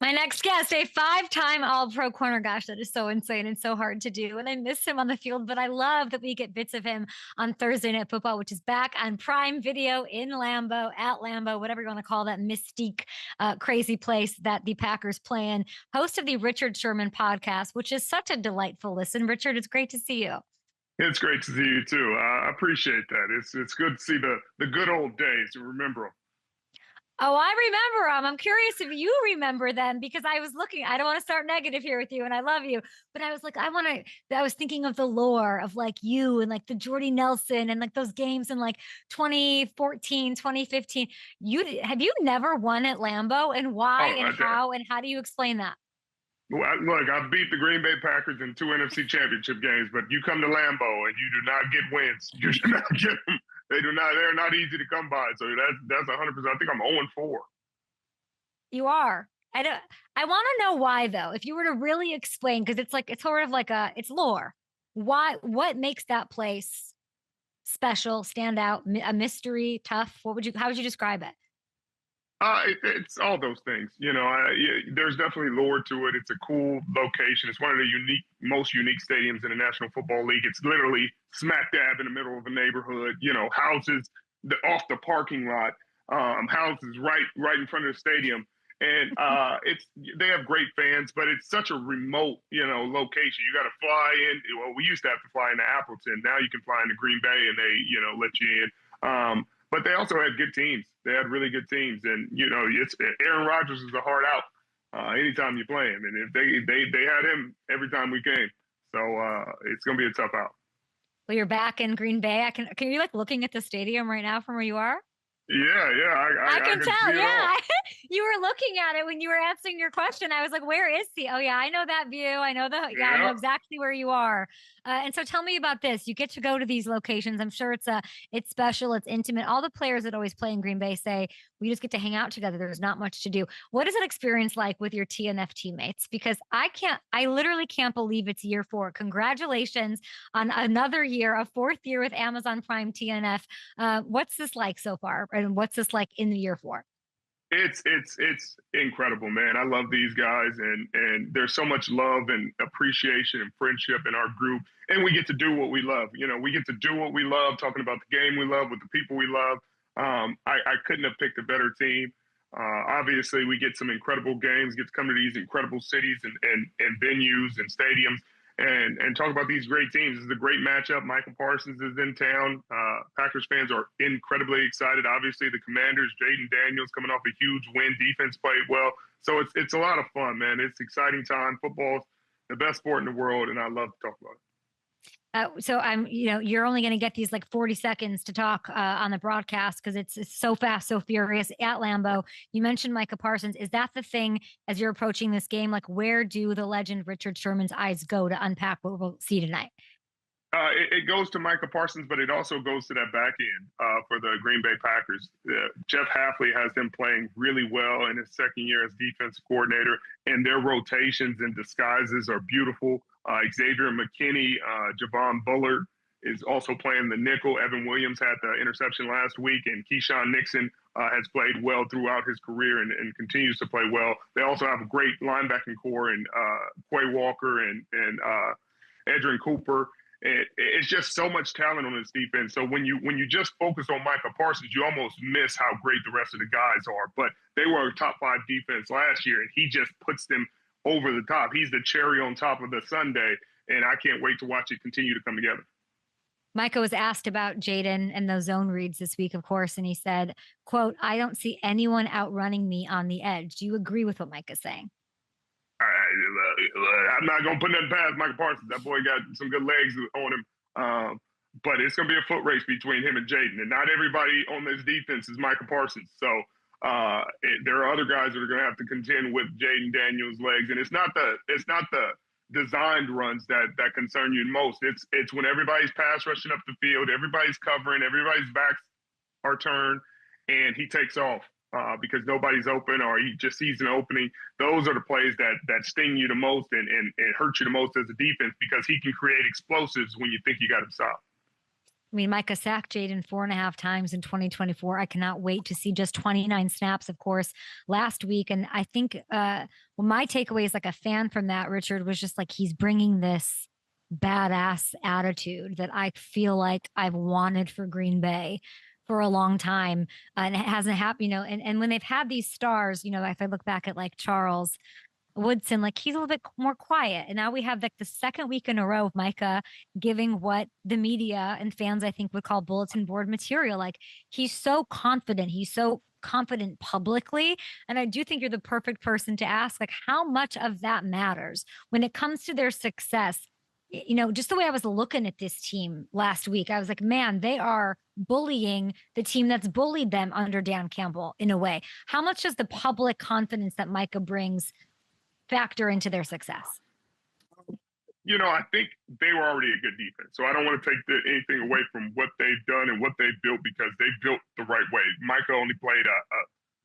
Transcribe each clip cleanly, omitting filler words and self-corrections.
My next guest, a five-time All-Pro corner. Gosh, that is so insane and so hard to do. And I miss him on the field, but I love that we get bits of him on Thursday Night Football, which is back on Prime Video in Lambeau, at Lambeau, whatever you want to call that mystique, crazy place that the Packers play in. Host of the Richard Sherman podcast, which is such a delightful listen. Richard, it's great to see you. It's great to see you too. I appreciate that. It's good to see the good old days and remember them. Oh, I remember them. I'm curious if you remember them because I was looking. I don't want to start negative here with you, and I love you, but I was like, I was thinking of the lore of like you and like the Jordy Nelson and like those games in like 2014, 2015. Have you never won at Lambeau, and why Oh, and how do you explain that? look, I beat the Green Bay Packers in two NFC Championship games, but you come to Lambeau and you do not get wins. You do not get them. They do not. They're not easy to come by. So that's 100%. I think I'm 0-4. You are. I don't. I want to know why though. If you were to really explain, because it's sort of like it's lore. Why? What makes that place special, stand out, a mystery, tough? How would you describe it? It's all those things. There's definitely lore to it. It's a cool location. It's one of the most unique stadiums in the National Football League. It's literally smack dab in the middle of a neighborhood. Houses off the parking lot, houses right in front of the stadium, and they have great fans, but it's such a remote location. You got to fly in. Well, we used to have to fly into Appleton. Now you can fly into Green Bay, and they let you in. But they also had good teams. They had really good teams, and it's Aaron Rodgers is a hard out anytime you play him, and if they had him every time we came, so it's gonna be a tough out. Well, you're back in Green Bay. Can you like looking at the stadium right now from where you are? Yeah, I I can can tell. see it Yeah. all. You were looking at it when you were answering your question. I was like, where is he? Oh, yeah, I know that view. I know Yeah. exactly where you are. And so tell me about this. You get to go to these locations. I'm sure it's special, it's intimate. All the players that always play in Green Bay say, we just get to hang out together. There's not much to do. What is that experience like with your TNF teammates? Because I literally can't believe it's year 4. Congratulations on another year, a 4th year with Amazon Prime TNF. What's this like so far? And what's this like in the year 4? It's incredible, man. I love these guys, and there's so much love and appreciation and friendship in our group, and we get to do what we love. We get to do what we love, talking about the game we love with the people we love. I couldn't have picked a better team. Obviously, we get some incredible games, get to come to these incredible cities and venues and stadiums, and talk about these great teams. This is a great matchup. Michael Parsons is in town. Packers fans are incredibly excited. Obviously, the Commanders, Jaden Daniels, coming off a huge win. Defense played well, so it's a lot of fun, man. It's exciting time. Football's the best sport in the world, and I love to talk about it. So you're only going to get these like 40 seconds to talk on the broadcast because it's so fast, so furious at Lambeau. You mentioned Micah Parsons. Is that the thing as you're approaching this game? Like, where do the legend Richard Sherman's eyes go to unpack what we'll see tonight? It goes to Micah Parsons, but it also goes to that back end for the Green Bay Packers. Jeff Hafley has them playing really well in his second year as defensive coordinator, and their rotations and disguises are beautiful. Xavier McKinney, Javon Bullard is also playing the nickel. Evan Williams had the interception last week, and Keyshawn Nixon has played well throughout his career and continues to play well. They also have a great linebacking core in Quay Walker and Edrin Cooper. It's just so much talent on this defense. So when you just focus on Micah Parsons, you almost miss how great the rest of the guys are. But they were a top 5 defense last year, and he just puts them over the top. He's the cherry on top of the sundae, and I can't wait to watch it continue to come together. Micah was asked about Jaden and those zone reads this week, of course, and he said, quote, I don't see anyone outrunning me on the edge. Do you agree with what Micah's saying? I'm not going to put nothing past Michael Parsons. That boy got some good legs on him. But it's going to be a foot race between him and Jaden. And not everybody on this defense is Michael Parsons. So there are other guys that are going to have to contend with Jaden Daniels' legs. And it's not the designed runs that concern you most. It's when everybody's pass rushing up the field, everybody's covering, everybody's backs are turned, and he takes off. Because nobody's open or he just sees an opening. Those are the plays that sting you the most and hurt you the most as a defense because he can create explosives when you think you got him stopped. I mean, Micah sacked Jaden 4.5 times in 2024. I cannot wait to see just 29 snaps, of course, last week. And I think well, my takeaway is like a fan from that, Richard, was just like he's bringing this badass attitude that I feel like I've wanted for Green Bay for a long time. And it hasn't happened, and when they've had these stars, if I look back at like Charles Woodson, like he's a little bit more quiet. And now we have like the second week in a row of Micah giving what the media and fans, I think, would call bulletin board material. Like he's so confident. He's so confident publicly. And I do think you're the perfect person to ask, like, how much of that matters when it comes to their success. Just the way I was looking at this team last week, I was like, man, they are bullying the team that's bullied them under Dan Campbell in a way. How much does the public confidence that Micah brings factor into their success? I think they were already a good defense. So I don't want to take anything away from what they've done and what they've built, because they built the right way. Micah only played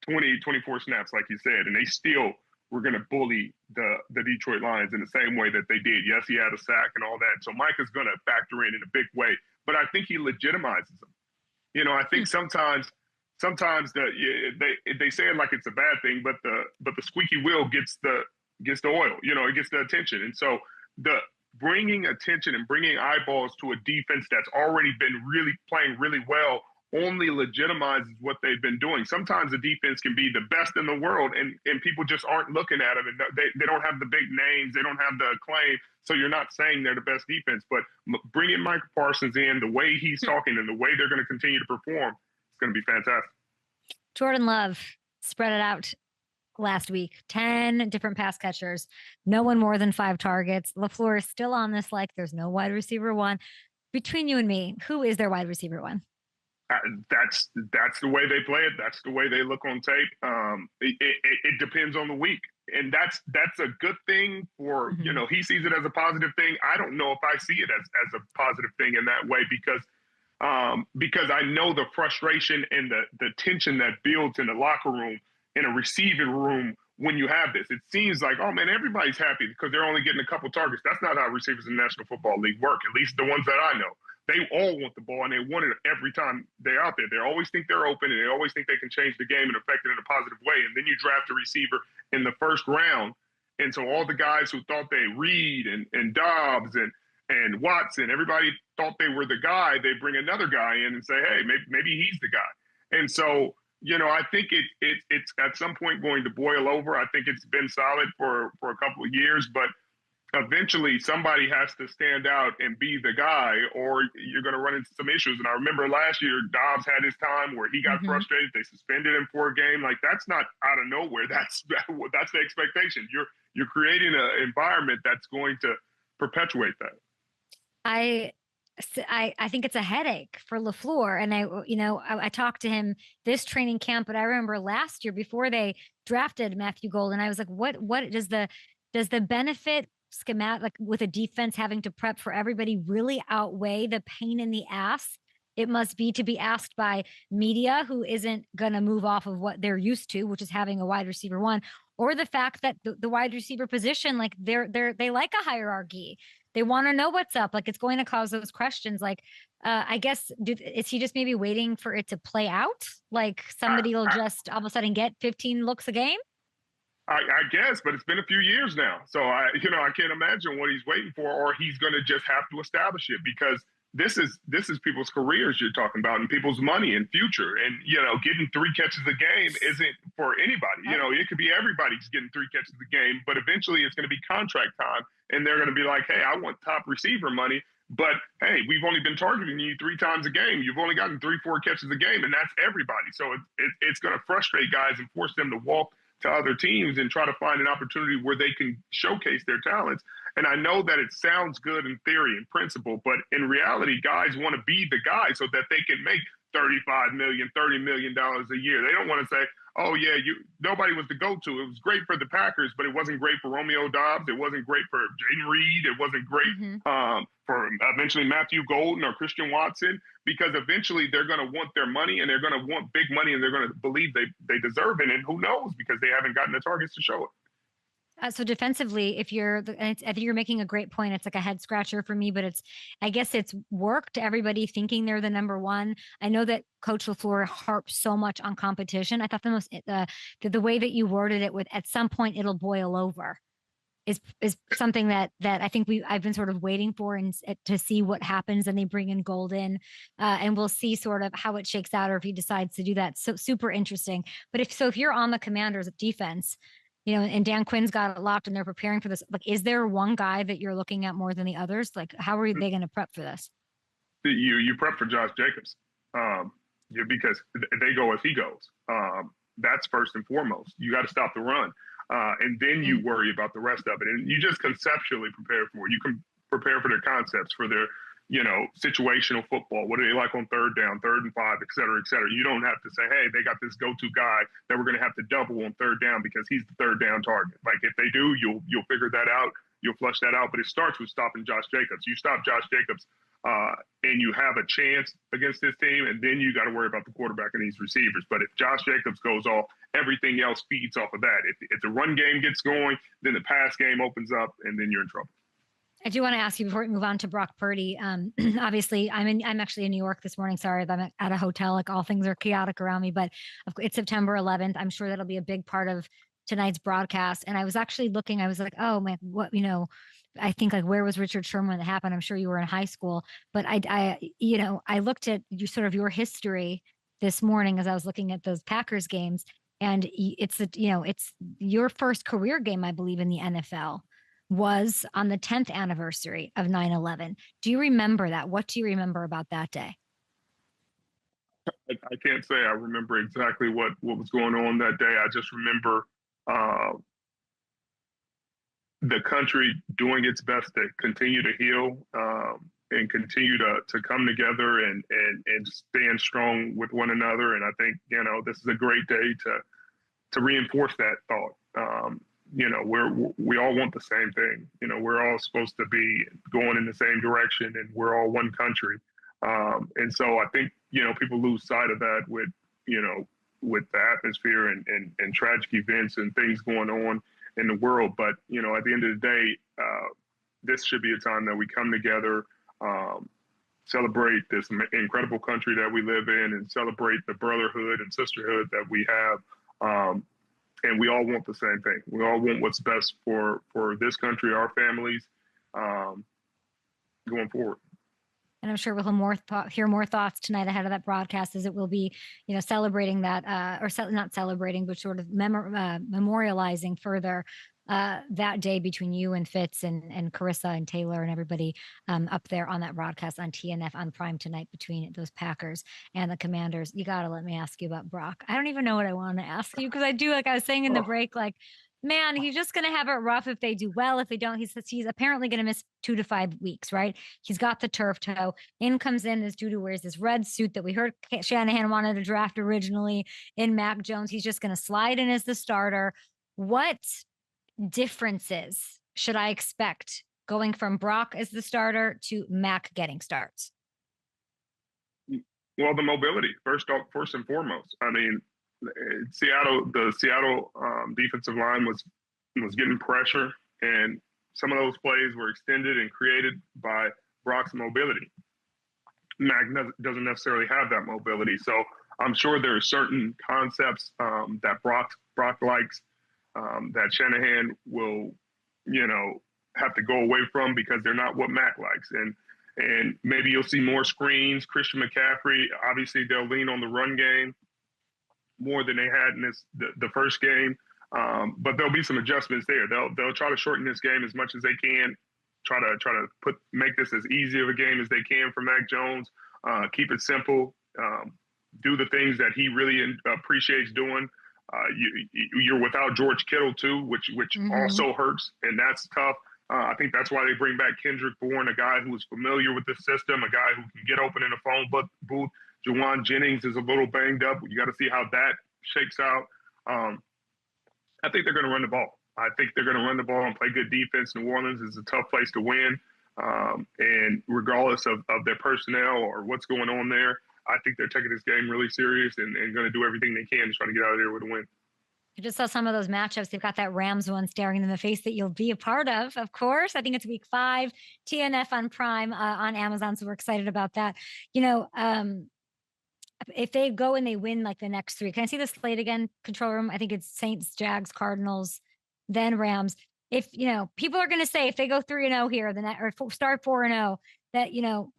24 snaps, like you said, and they still were going to bully the Detroit Lions in the same way that they did. Yes, he had a sack and all that. So Micah's going to factor in a big way, but I think he legitimizes them. I think sometimes they say it like it's a bad thing, but the squeaky wheel gets the oil, it gets the attention. And so the bringing attention and bringing eyeballs to a defense that's already been really playing really well only legitimizes what they've been doing. Sometimes the defense can be the best in the world and people just aren't looking at them, and they don't have the big names, they don't have the acclaim. So you're not saying they're the best defense, but bringing Micah Parsons in, the way he's talking and the way they're going to continue to perform, it's going to be fantastic. Jordan Love spread it out last week, 10 different pass catchers, no one more than 5 targets. LaFleur is still on this like there's no wide receiver one. Between you and me, who is their wide receiver one? That's the way they play it. That's the way they look on tape. It depends on the week, and that's a good thing for he sees it as a positive thing. I don't know if I see it as a positive thing in that way, because I know the frustration and the tension that builds in the locker room, in a receiving room, when you have this. It seems like, oh man, everybody's happy because they're only getting a couple targets. That's not how receivers in the National Football League work, at least the ones that I know. They all want the ball, and they want it every time they're out there. They always think they're open, and they always think they can change the game and affect it in a positive way. And then you draft a receiver in the first round, and so all the guys who thought they Reed and Dobbs and Watson, everybody thought they were the guy. They bring another guy in and say, hey, maybe he's the guy. And so, I think it's at some point going to boil over. I think it's been solid for a couple of years, but eventually somebody has to stand out and be the guy, or you're going to run into some issues. And I remember last year, Dobbs had his time where he got frustrated. They suspended him for a game. Like, that's not out of nowhere. That's the expectation. You're creating an environment that's going to perpetuate that. I think it's a headache for LaFleur. And I talked to him this training camp, but I remember last year before they drafted Matthew Golden, I was like, what does the benefit schematic, like with a defense having to prep for everybody, really outweigh the pain in the ass it must be to be asked by media who isn't going to move off of what they're used to, which is having a wide receiver one, or the fact that the wide receiver position, like they like a hierarchy. They want to know what's up. Like, it's going to cause those questions. Like, I guess, is he just maybe waiting for it to play out? Like somebody will just all of a sudden get 15 looks a game? I guess, but it's been a few years now. So I can't imagine what he's waiting for, or he's going to just have to establish it, because this is people's careers you're talking about, and people's money and future. And, getting 3 catches a game isn't for anybody. It could be everybody's getting 3 catches a game, but eventually it's going to be contract time, and they're going to be like, hey, I want top receiver money, but hey, we've only been targeting you 3 times a game. You've only gotten 3-4 catches a game, and that's everybody. So it's going to frustrate guys and force them to walk to other teams and try to find an opportunity where they can showcase their talents. And I know that it sounds good in theory and principle, but in reality, guys want to be the guy so that they can make $35 million, $30 million a year. They don't want to say, oh yeah, nobody was the go-to. It was great for the Packers, but it wasn't great for Romeo Doubs. It wasn't great for Jaden Reed. It wasn't great for eventually Matthew Golden or Christian Watson, because eventually they're going to want their money, and they're going to want big money, and they're going to believe they deserve it. And who knows, because they haven't gotten the targets to show it. So defensively, if you're, and I think you're making a great point. It's like a head scratcher for me, but I guess it's worked. Everybody thinking they're the number one. I know that Coach LaFleur harps so much on competition. I thought the way that you worded it with, at some point it'll boil over, is something that I think I've been sort of waiting for, and to see what happens. And they bring in Golden, and we'll see sort of how it shakes out, or if he decides to do that. So super interesting. But if you're on the Commanders defense, and Dan Quinn's got it locked and they're preparing for this, like, is there one guy that you're looking at more than the others? Like, how are they going to prep for this? You prep for Josh Jacobs, because they go as he goes. That's first and foremost. You got to stop the run, and then you worry about the rest of it. And you just conceptually prepare for it. You can prepare for their concepts, for their situational football. What do they like on third down, 3rd and 5, et cetera, et cetera. You don't have to say, hey, they got this go-to guy that we're going to have to double on 3rd down because he's the 3rd down target. Like, if they do, you'll figure that out. You'll flush that out. But it starts with stopping Josh Jacobs. You stop Josh Jacobs, and you have a chance against this team, and then you got to worry about the quarterback and these receivers. But if Josh Jacobs goes off, everything else feeds off of that. If the run game gets going, then the pass game opens up, and then you're in trouble. I do want to ask you before we move on to Brock Purdy. Obviously, I'm actually in New York this morning. Sorry, I'm at a hotel. Like, all things are chaotic around me, but it's September 11th. I'm sure that'll be a big part of tonight's broadcast. And I was actually looking. I was like, oh man, what I think, like, where was Richard Sherman when it happened? I'm sure you were in high school, but I looked at your history this morning as I was looking at those Packers games, and it's your first career game, I believe, in the NFL was on the 10th anniversary of 9/11. Do you remember that? What do you remember about that day? I can't say I remember exactly what was going on that day. I just remember the country doing its best to continue to heal, and continue to come together and stand strong with one another. And I think, this is a great day to reinforce that thought. We all want the same thing. We're all supposed to be going in the same direction, and we're all one country. And so I think, people lose sight of that with the atmosphere and tragic events and things going on in the world. But, at the end of the day, this should be a time that we come together, celebrate this incredible country that we live in, and celebrate the brotherhood and sisterhood that we have. And we all want the same thing. We all want what's best for this country, our families, going forward. And I'm sure we'll hear more thoughts tonight ahead of that broadcast, as it will be, celebrating that, not celebrating, but sort of memorializing further that day between you and Fitz and Carissa and Taylor and everybody up there on that broadcast on TNF on Prime tonight, between those Packers and the Commanders. You got to let me ask you about Brock. I don't even know what I want to ask you, because I do, like I was saying in the break, like, man, he's just going to have it rough if they do well. If they don't, he's apparently going to miss 2 to 5 weeks, right? He's got the turf toe. In comes in this dude who wears this red suit that we heard Shanahan wanted to draft originally in Mac Jones. He's just going to slide in as the starter. What differences should I expect going from Brock as the starter to Mac getting starts? Well, the mobility, first and foremost. I mean, the Seattle defensive line was getting pressure, and some of those plays were extended and created by Brock's mobility. Mac doesn't necessarily have that mobility, so I'm sure there are certain concepts that Brock likes, that Shanahan will, have to go away from, because they're not what Mac likes. And maybe you'll see more screens. Christian McCaffrey, obviously they'll lean on the run game more than they had in the first game. But there'll be some adjustments there. They'll try to shorten this game as much as they can. Try to make this as easy of a game as they can for Mac Jones. Keep it simple. Do the things that he really appreciates doing. You're without George Kittle too, which also hurts, and that's tough. I think that's why they bring back Kendrick Bourne, a guy who is familiar with the system, a guy who can get open in the phone booth. Juwan Jennings is a little banged up. You got to see how that shakes out. I think they're going to run the ball. I think they're going to run the ball and play good defense. New Orleans is a tough place to win. And regardless of their personnel or what's going on there, I think they're taking this game really serious and going to do everything they can to try to get out of there with a win. I just saw some of those matchups. They've got that Rams one staring in the face that you'll be a part of course. I think it's week 5, TNF on Prime on Amazon. So we're excited about that. You know, if they go and they win like the next 3, can I see the slate again? Control room. I think it's Saints, Jags, Cardinals, then Rams. If, you know, people are going to say if they go 3-0 here, then or start 4-0, that, you know,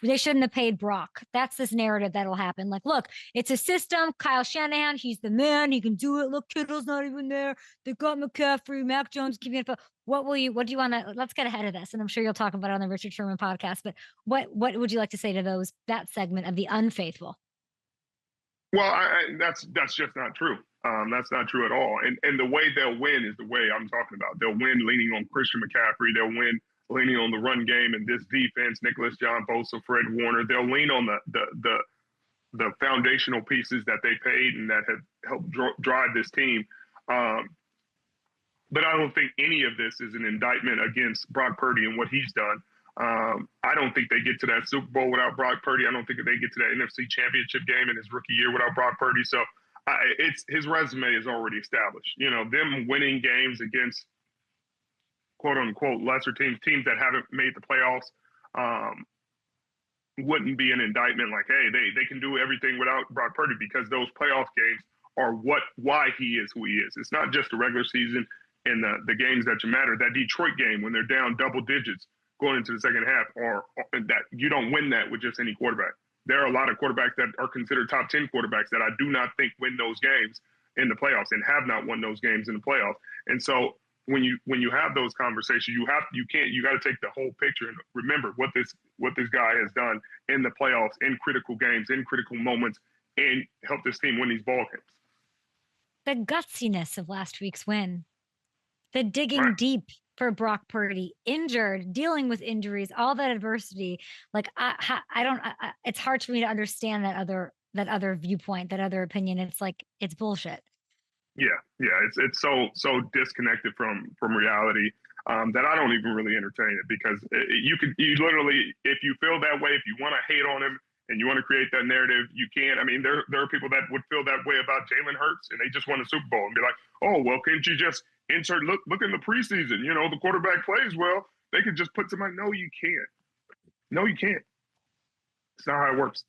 they shouldn't have paid Brock. That's this narrative that'll happen. Like, look, it's a system. Kyle Shanahan, he's the man. He can do it. Look, Kittle's not even there. They got McCaffrey, Mac Jones keeping it. What do you want to, let's get ahead of this. And I'm sure you'll talk about it on the Richard Sherman podcast, but what would you like to say to that segment of the unfaithful? Well, that's just not true. That's not true at all. And the way they'll win is the way I'm talking about. They'll win leaning on Christian McCaffrey. They'll win leaning on the run game and this defense, Nicholas John Bosa, Fred Warner. They'll lean on the foundational pieces that they paid and that have helped drive this team. But I don't think any of this is an indictment against Brock Purdy and what he's done. I don't think they get to that Super Bowl without Brock Purdy. I don't think they get to that NFC Championship game in his rookie year without Brock Purdy. So his resume is already established. You know, them winning games against quote unquote lesser teams that haven't made the playoffs wouldn't be an indictment like, hey, they can do everything without Brock Purdy, because those playoff games are why he is who he is. It's not just the regular season and the games that matter. That Detroit game when they're down double digits going into the second half, or that you don't win that with just any quarterback. There are a lot of quarterbacks that are considered top 10 quarterbacks that I do not think win those games in the playoffs and have not won those games in the playoffs. And so when you have those conversations, you got to take the whole picture and remember what this guy has done in the playoffs, in critical games, in critical moments, and help this team win these ball games. The gutsiness of last week's win, the digging deep for Brock Purdy, injured, dealing with injuries, all that adversity. Like it's hard for me to understand that other viewpoint, that other opinion. It's like, it's bullshit. Yeah. It's so disconnected from reality that I don't even really entertain it, because you literally, if you feel that way, if you want to hate on him and you want to create that narrative, you can. I mean, there are people that would feel that way about Jalen Hurts and they just won a Super Bowl and be like, oh, well, can't you just insert, look in the preseason, you know, the quarterback plays well, they could just put somebody. No, you can't. No, you can't. It's not how it works.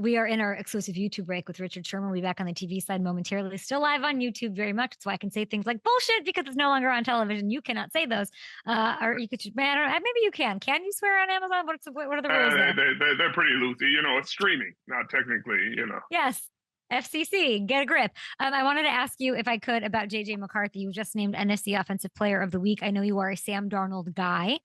We are in our exclusive YouTube break with Richard Sherman. We'll be back on the TV side momentarily. Still live on YouTube very much. That's why I can say things like bullshit, because it's no longer on television. You cannot say those. Or you could, man, maybe you can. Can you swear on Amazon? What are the rules there? They're pretty loosey. You know, it's streaming, not technically, you know. Yes. FCC, get a grip. I wanted to ask you, if I could, about JJ McCarthy. You just named NFC Offensive Player of the Week. I know you are a Sam Darnold guy.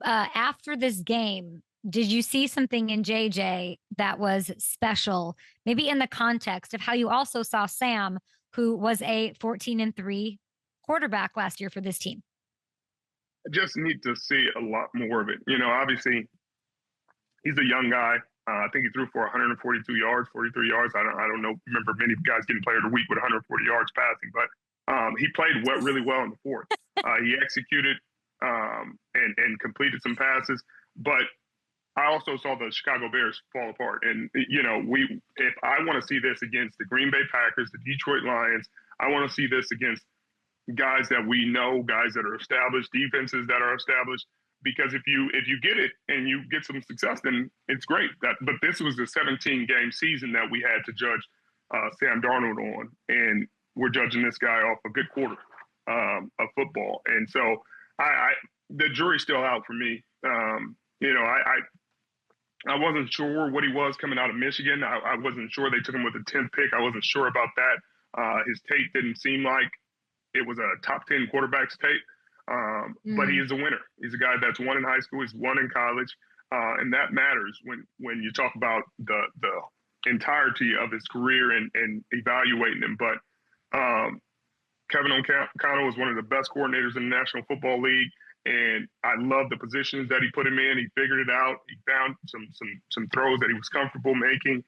After this game, did you see something in JJ that was special, maybe in the context of how you also saw Sam, who was a 14-3 quarterback last year for this team? I just need to see a lot more of it. You know, obviously, he's a young guy. I think he threw for 142 yards, 43 yards. I don't know. Remember many guys getting player of the week with 140 yards passing, but he played really well in the fourth. He executed and completed some passes, but I also saw the Chicago Bears fall apart. And, you know, if I want to see this against the Green Bay Packers, the Detroit Lions, I want to see this against guys that we know, guys that are established, defenses that are established. Because if you get it and you get some success, then it's great. But this was a 17-game season that we had to judge Sam Darnold on, and we're judging this guy off a good quarter of football. And so the jury's still out for me. You know, I wasn't sure what he was coming out of Michigan. I wasn't sure they took him with the 10th pick. I wasn't sure about that. His tape didn't seem like it was a top 10 quarterback's tape. But he is a winner. He's a guy that's won in high school. He's won in college. And that matters when you talk about the entirety of his career and evaluating him. But Kevin O'Connell is one of the best coordinators in the National Football League. And I love the positions that he put him in. He figured it out. He found some throws that he was comfortable making.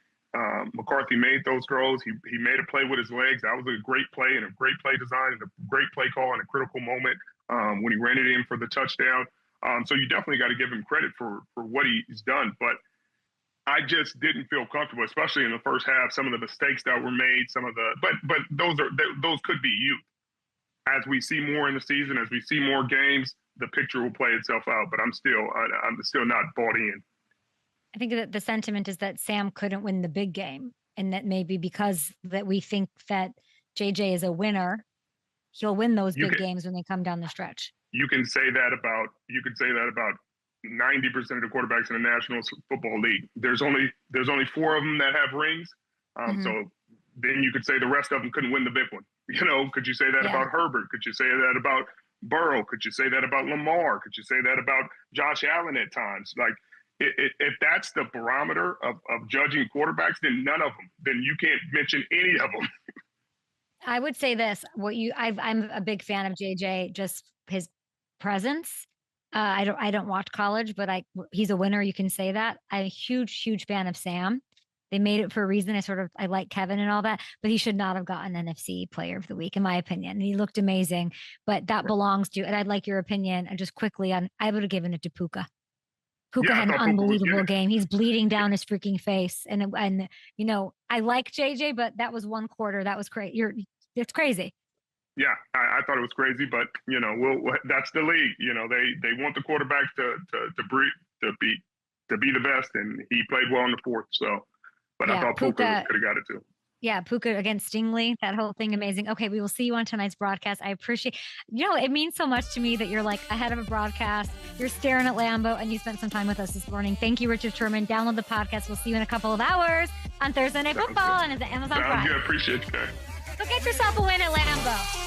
McCarthy made those throws. He made a play with his legs. That was a great play and a great play design and a great play call in a critical moment when he ran it in for the touchdown. So you definitely got to give him credit for what he's done. But I just didn't feel comfortable, especially in the first half. Some of the mistakes that were made, but those could be youth. As we see more in the season, as we see more games, the picture will play itself out. But I'm still not bought in. I think that the sentiment is that Sam couldn't win the big game, and that maybe because that we think that JJ is a winner, he'll win those big games when they come down the stretch. You can say that about 90% of the quarterbacks in the National Football League. There's only 4 of them that have rings. So then you could say the rest of them couldn't win the big one. Could you say that about Herbert? Could you say that about Burrow? Could you say that about Lamar? Could you say that about Josh Allen at times? Like, if that's the barometer of judging quarterbacks, then none of them. Then you can't mention any of them. I would say this: I'm a big fan of JJ, just his presence. I don't watch college, but he's a winner. You can say that. I'm a huge fan of Sam. They made it for a reason. I like Kevin and all that, but he should not have gotten NFC Player of the Week, in my opinion. And he looked amazing, but that belongs to. And I'd like your opinion. And just quickly I would have given it to Puka. Puka had an unbelievable game. He's bleeding down his freaking face, and I like JJ, but that was one quarter. That was crazy. It's crazy. Yeah, I thought it was crazy, but that's the league. They want the quarterbacks to be the best, and he played well in the fourth. So, but I thought Puka could have got it too. Yeah, Puka against Stingley, that whole thing, amazing. Okay, we will see you on tonight's broadcast. I appreciate, it means so much to me that you're like ahead of a broadcast. You're staring at Lambeau, and you spent some time with us this morning. Thank you, Richard Sherman. Download the podcast. We'll see you in a couple of hours on Thursday Night Football and at the Amazon Prime. Sounds good. Appreciate you guys. So get yourself a win at Lambeau.